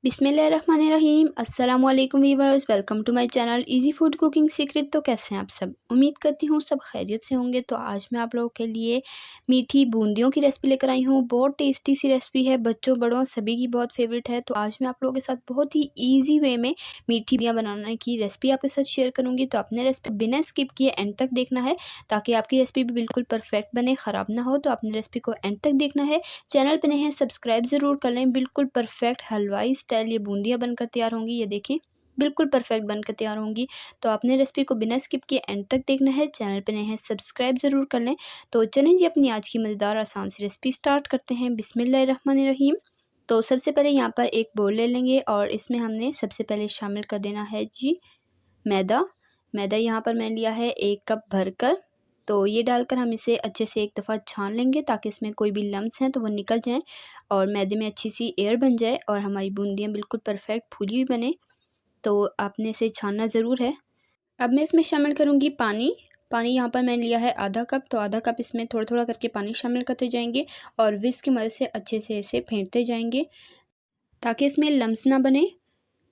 बिस्मिल्लाहिर्रहमानिर्रहीम। अस्सलाम वालेकुम viewers, welcome to my channel easy food cooking secret. तो कैसे हैं आप सब? उम्मीद करती हूँ सब खैरियत से होंगे। तो आज मैं आप लोगों के लिए मीठी बूंदियों की रेसिपी लेकर आई हूँ। बहुत टेस्टी सी रेसिपी है, बच्चों बड़ों सभी की बहुत फेवरेट है। तो आज मैं आप लोगों के साथ बहुत ही ईजी वे में मीठी बूंदियाँ बनाने की रेसिपी आपके साथ शेयर करूँगी। तो आपने रेसिपी बिना स्किप किए एंड तक देखना है ताकि आपकी रेसिपी भी बिल्कुल परफेक्ट बने, ख़राब ना हो। तो आपने रेसिपी को एंड तक देखना है। चैनल पे नए हैं सब्सक्राइब ज़रूर कर लें। बिल्कुल परफेक्ट हलवाई स्टाइल ये बूंदियाँ बनकर तैयार होंगी। ये देखिए बिल्कुल परफेक्ट बनकर तैयार होंगी। तो आपने रेसिपी को बिना स्किप किए एंड तक देखना है। चैनल पे नए हैं सब्सक्राइब ज़रूर कर लें। तो चलें जी, अपनी आज की मज़ेदार आसान सी रेसिपी स्टार्ट करते हैं। बिस्मिल्लाहिर्रहमानिर्रहीम। तो सबसे पहले यहाँ पर एक बोल ले लेंगे और इसमें हमने सबसे पहले शामिल कर देना है जी मैदा। मैदा यहाँ पर मैंने लिया है 1 कप भरकर। तो ये डालकर हम इसे अच्छे से एक दफ़ा छान लेंगे ताकि इसमें कोई भी लम्स हैं तो वो निकल जाएं और मैदे में अच्छी सी एयर बन जाए और हमारी बूंदियाँ बिल्कुल परफेक्ट फूली हुई बने। तो आपने इसे छानना ज़रूर है। अब मैं इसमें शामिल करूँगी पानी। पानी यहाँ पर मैंने लिया है आधा कप। तो आधा कप इसमें थोड़ा थोड़ा करके पानी शामिल करते जाएंगे और विस्क की मदद से अच्छे से इसे फेंटते जाएंगे ताकि इसमें लम्स ना बने।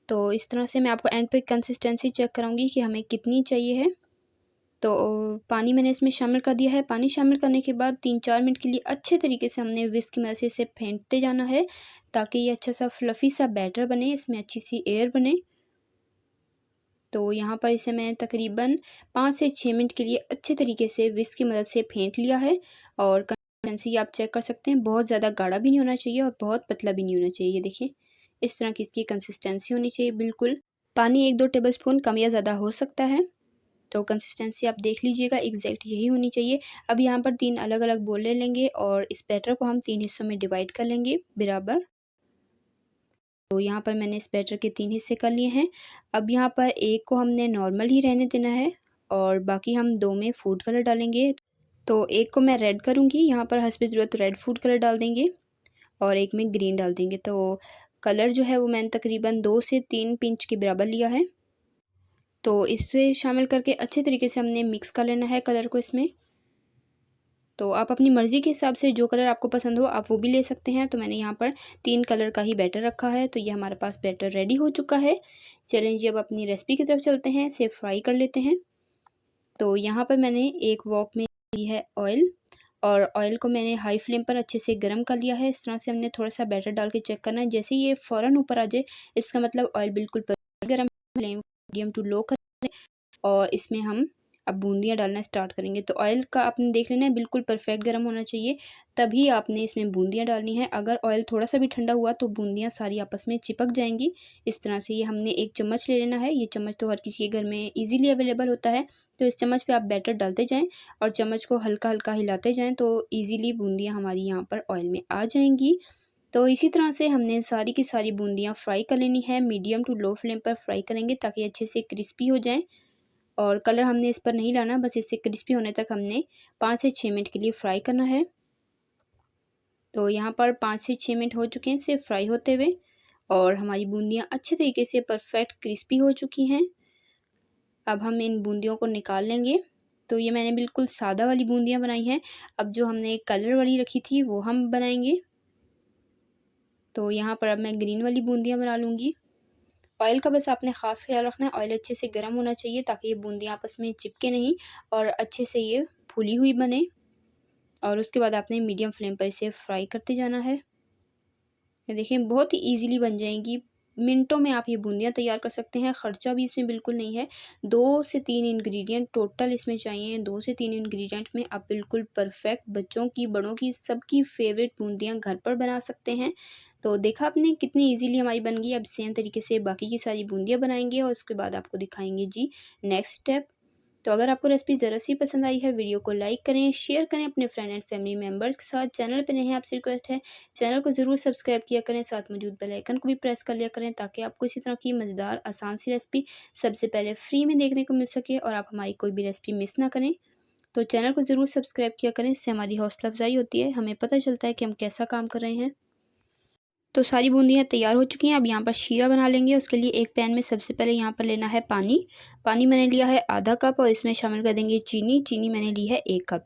तो इस तरह से मैं आपको एंड पे कंसिस्टेंसी चेक कराऊंगी कि हमें कितनी चाहिए है। तो पानी मैंने इसमें शामिल कर दिया है। पानी शामिल करने के बाद 3-4 मिनट के लिए अच्छे तरीके से हमने विस्क की मदद से इसे फेंटते जाना है ताकि ये अच्छा सा फ्लफ़ी सा बैटर बने, इसमें अच्छी सी एयर बने। तो यहाँ पर इसे मैंने तकरीबन 5 से 6 मिनट के लिए अच्छे तरीके से विस्क की मदद से फेंट लिया है। और कंसिस्टेंसी आप चेक कर सकते हैं, बहुत ज़्यादा गाढ़ा भी नहीं होना चाहिए और बहुत पतला भी नहीं होना चाहिए। ये देखिए इस तरह की इसकी कंसिस्टेंसी होनी चाहिए बिल्कुल। पानी 1-2 टेबलस्पून कम या ज़्यादा हो सकता है। तो कंसिस्टेंसी आप देख लीजिएगा, एग्जैक्ट यही होनी चाहिए। अब यहाँ पर 3 अलग अलग बोल ले लेंगे और इस बैटर को हम 3 हिस्सों में डिवाइड कर लेंगे बराबर। तो यहाँ पर मैंने इस बैटर के 3 हिस्से कर लिए हैं। अब यहाँ पर एक को हमने नॉर्मल ही रहने देना है और बाकी हम 2 में फूड कलर डालेंगे। तो एक को मैं रेड करूँगी, यहाँ पर हस्बे ज़रूरत रेड फूड कलर डाल देंगे और एक में ग्रीन डाल देंगे। तो कलर जो है वो मैंने तकरीबन 2 से 3 पिंच के बराबर लिया है। तो इससे शामिल करके अच्छे तरीके से हमने मिक्स कर लेना है कलर को इसमें। तो आप अपनी मर्ज़ी के हिसाब से जो कलर आपको पसंद हो आप वो भी ले सकते हैं। तो मैंने यहाँ पर 3 कलर का ही बैटर रखा है। तो ये हमारे पास बैटर रेडी हो चुका है। चलें जी, अब अपनी रेसिपी की तरफ चलते हैं, इसे फ्राई कर लेते हैं। तो यहाँ पर मैंने एक वॉक में ली है ऑयल और ऑयल को मैंने हाई फ्लेम पर अच्छे से गर्म कर लिया है। इस तरह से हमने थोड़ा सा बैटर डाल के चेक करना है। जैसे ये फ़ौरन ऊपर आ जाए इसका मतलब ऑयल बिल्कुल गर्म। फ्लेम मीडियम टू लो करें और इसमें हम अब बूंदियाँ डालना स्टार्ट करेंगे। तो ऑयल का आपने देख लेना है बिल्कुल परफेक्ट गर्म होना चाहिए, तभी आपने इसमें बूंदियाँ डालनी है। अगर ऑयल थोड़ा सा भी ठंडा हुआ तो बूंदियाँ सारी आपस में चिपक जाएंगी। इस तरह से ये हमने एक चम्मच ले लेना है। ये चम्मच तो हर किसी के घर में इजीली अवेलेबल होता है। तो इस चम्मच पे आप बैटर डालते जाएं और चम्मच को हल्का हल्का हिलाते जाएं तो ईज़िली बूंदियाँ हमारी यहाँ पर ऑयल में आ जाएंगी। तो इसी तरह से हमने सारी की सारी बूंदियाँ फ्राई कर लेनी है। मीडियम टू लो फ्लेम पर फ्राई करेंगे ताकि अच्छे से क्रिस्पी हो जाएँ और कलर हमने इस पर नहीं लाना, बस इससे क्रिस्पी होने तक हमने 5 से 6 मिनट के लिए फ्राई करना है। तो यहाँ पर 5 से 6 मिनट हो चुके हैं इसे फ्राई होते हुए और हमारी बूंदियाँ अच्छे तरीके से परफेक्ट क्रिस्पी हो चुकी हैं। अब हम इन बूंदियों को निकाल लेंगे। तो ये मैंने बिल्कुल सादा वाली बूंदियाँ बनाई हैं। अब जो हमने कलर वाली रखी थी वो हम बनाएंगे। तो यहाँ पर अब मैं ग्रीन वाली बूंदियाँ बना लूँगी। ऑयल का बस आपने ख़ास ख्याल रखना है, ऑयल अच्छे से गर्म होना चाहिए ताकि ये बूंदियाँ आपस में चिपके नहीं और अच्छे से ये फूली हुई बने। और उसके बाद आपने मीडियम फ्लेम पर इसे फ्राई करते जाना है। ये देखिए बहुत ही ईज़िली बन जाएंगी, मिनटों में आप ये बूंदियाँ तैयार कर सकते हैं। ख़र्चा भी इसमें बिल्कुल नहीं है। 2 से 3 इंग्रेडिएंट टोटल इसमें चाहिए। 2 से 3 इंग्रेडिएंट में आप बिल्कुल परफेक्ट बच्चों की, बड़ों की, सबकी फेवरेट बूंदियाँ घर पर बना सकते हैं। तो देखा आपने कितनी इजीली हमारी बन गई। अब सेम तरीके से बाकी की सारी बूंदियाँ बनाएंगे और उसके बाद आपको दिखाएंगे जी नेक्स्ट स्टेप। तो अगर आपको रेसिपी ज़रा सी पसंद आई है, वीडियो को लाइक करें, शेयर करें अपने फ्रेंड एंड फैमिली मेम्बर्स के साथ। चैनल पे नए हैं आपसे रिक्वेस्ट है चैनल को ज़रूर सब्सक्राइब किया करें, साथ मौजूद बेल आइकन को भी प्रेस कर लिया करें ताकि आपको इसी तरह की मज़ेदार आसान सी रेसिपी सबसे पहले फ्री में देखने को मिल सके और आप हमारी कोई भी रेसिपी मिस ना करें। तो चैनल को ज़रूर सब्सक्राइब किया करें, इससे हमारी हौसला अफजाई होती है, हमें पता चलता है कि हम कैसा काम कर रहे हैं। तो सारी बूंदियाँ तैयार हो चुकी हैं। अब यहाँ पर शीरा बना लेंगे। उसके लिए एक पैन में सबसे पहले यहाँ पर लेना है पानी। पानी मैंने लिया है आधा कप और इसमें शामिल कर देंगे चीनी। चीनी मैंने ली है 1 कप।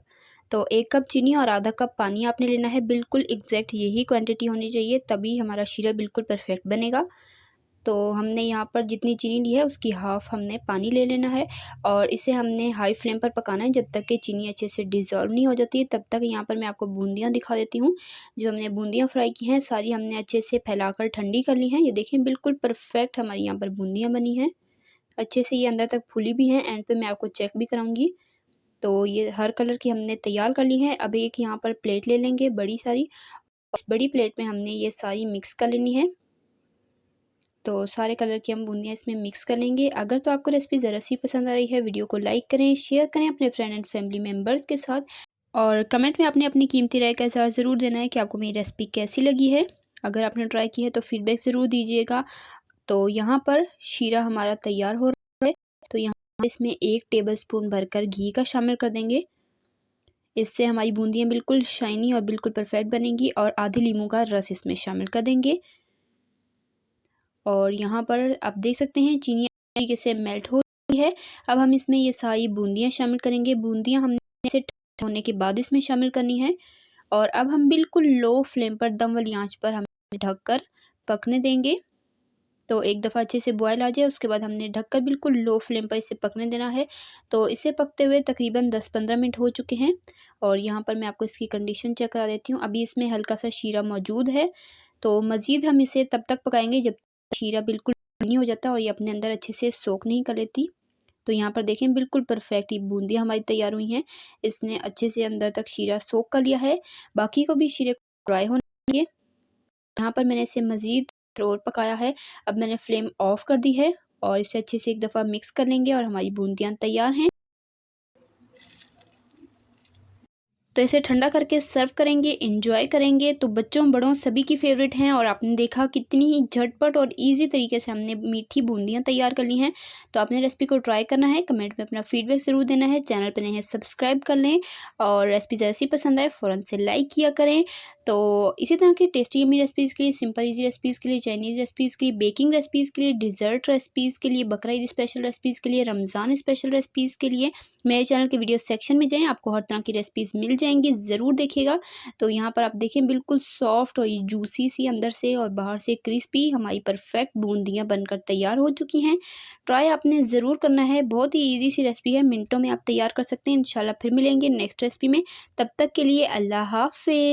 तो 1 कप चीनी और आधा कप पानी आपने लेना है, बिल्कुल एग्जैक्ट यही क्वांटिटी होनी चाहिए, तभी हमारा शीरा बिल्कुल परफेक्ट बनेगा। तो हमने यहाँ पर जितनी चीनी ली है उसकी हाफ़ हमने पानी ले लेना है और इसे हमने हाई फ्लेम पर पकाना है जब तक कि चीनी अच्छे से डिज़ोल्व नहीं हो जाती है। तब तक यहाँ पर मैं आपको बूंदियाँ दिखा देती हूँ। जो हमने बूंदियाँ फ्राई की हैं सारी हमने अच्छे से फैलाकर ठंडी कर ली हैं। ये देखिए बिल्कुल परफेक्ट हमारी यहाँ पर बूंदियाँ बनी हैं। अच्छे से ये अंदर तक फूली भी हैं। एंड पे मैं आपको चेक भी कराऊँगी। तो ये हर कलर की हमने तैयार कर ली हैं। अब एक यहाँ पर प्लेट ले लेंगे बड़ी सारी। इस बड़ी प्लेट में हमने ये सारी मिक्स कर लेनी है। तो सारे कलर की हम बूंदियाँ इसमें मिक्स कर लेंगे। अगर तो आपको रेसिपी ज़रा सी पसंद आ रही है, वीडियो को लाइक करें, शेयर करें अपने फ्रेंड एंड फैमिली मेम्बर्स के साथ और कमेंट में आपने अपनी कीमती राय का इज़हार ज़रूर देना है कि आपको मेरी रेसिपी कैसी लगी है। अगर आपने ट्राई की है तो फीडबैक ज़रूर दीजिएगा। तो यहाँ पर शीरा हमारा तैयार हो रहा है। तो यहाँ इसमें 1 टेबलस्पून भरकर घी का शामिल कर देंगे। इससे हमारी बूंदियाँ बिल्कुल शाइनी और बिल्कुल परफेक्ट बनेंगी और आधे लीमू का रस इसमें शामिल कर देंगे। और यहाँ पर आप देख सकते हैं चीनी तरीके से मेल्ट हो रही है। अब हम इसमें ये सारी बूंदियाँ शामिल करेंगे। बूंदियाँ हमने इसे ठंडा होने के बाद इसमें शामिल करनी है और अब हम बिल्कुल लो फ्लेम पर दम वाली आंच पर हम ढककर पकने देंगे। तो एक दफ़ा अच्छे से बॉयल आ जाए उसके बाद हमने ढककर बिल्कुल लो फ्लेम पर इसे पकने देना है। तो इसे पकते हुए तकरीबन 10-15 मिनट हो चुके हैं और यहाँ पर मैं आपको इसकी कंडीशन चेक करा देती हूँ। अभी इसमें हल्का सा शीरा मौजूद है। तो मज़ीद हम इसे तब तक पकाएंगे जब शीरा बिल्कुल नहीं हो जाता और ये अपने अंदर अच्छे से सोक नहीं कर लेती। तो यहाँ पर देखें बिल्कुल परफेक्ट ये बूंदियाँ हमारी तैयार हुई हैं। इसने अच्छे से अंदर तक शीरा सोक कर लिया है। बाकी को भी शीरे को ड्राई होने देंगे। यहाँ पर मैंने इसे मज़ीद और पकाया है। अब मैंने फ्लेम ऑफ कर दी है और इसे अच्छे से एक दफ़ा मिक्स कर लेंगे और हमारी बूंदियाँ तैयार हैं। तो इसे ठंडा करके सर्व करेंगे, एंजॉय करेंगे। तो बच्चों बड़ों सभी की फेवरेट हैं और आपने देखा कितनी ही झटपट और इजी तरीके से हमने मीठी बूंदियाँ तैयार कर ली हैं। तो आपने रेसिपी को ट्राई करना है, कमेंट में अपना फीडबैक ज़रूर देना है। चैनल पर नए हैं सब्सक्राइब कर लें और रेसिपी जैसी पसंद आए फ़ौरन से लाइक किया करें। तो इसी तरह की टेस्टी यम्मी रेसिपीज़ के लिए, सिंपल ईजी रेसिपीज़ के लिए, चाइनीज़ रेसिपीज़ के लिए, बेकिंग रेसिपीज़ के लिए, डिज़र्ट रेसिपीज़ के लिए, बकरा ईद स्पेशल रेसिपीज़ के लिए, रमज़ान स्पेशल रेसिपीज़ के लिए मेरे चैनल के वीडियो सेक्शन में जाएँ, आपको हर तरह की रेसिपीज़ मिल जाएंगी, ज़रूर देखिएगा। तो यहाँ पर आप देखें बिल्कुल सॉफ्ट और जूसी सी अंदर से और बाहर से क्रिस्पी हमारी परफेक्ट बूंदियाँ बनकर तैयार हो चुकी हैं। ट्राई आपने ज़रूर करना है, बहुत ही ईजी सी रेसिपी है, मिनटों में आप तैयार कर सकते हैं। इंशाल्लाह फिर मिलेंगे नेक्स्ट रेसिपी में, तब तक के लिए अल्लाह हाफ़िज़।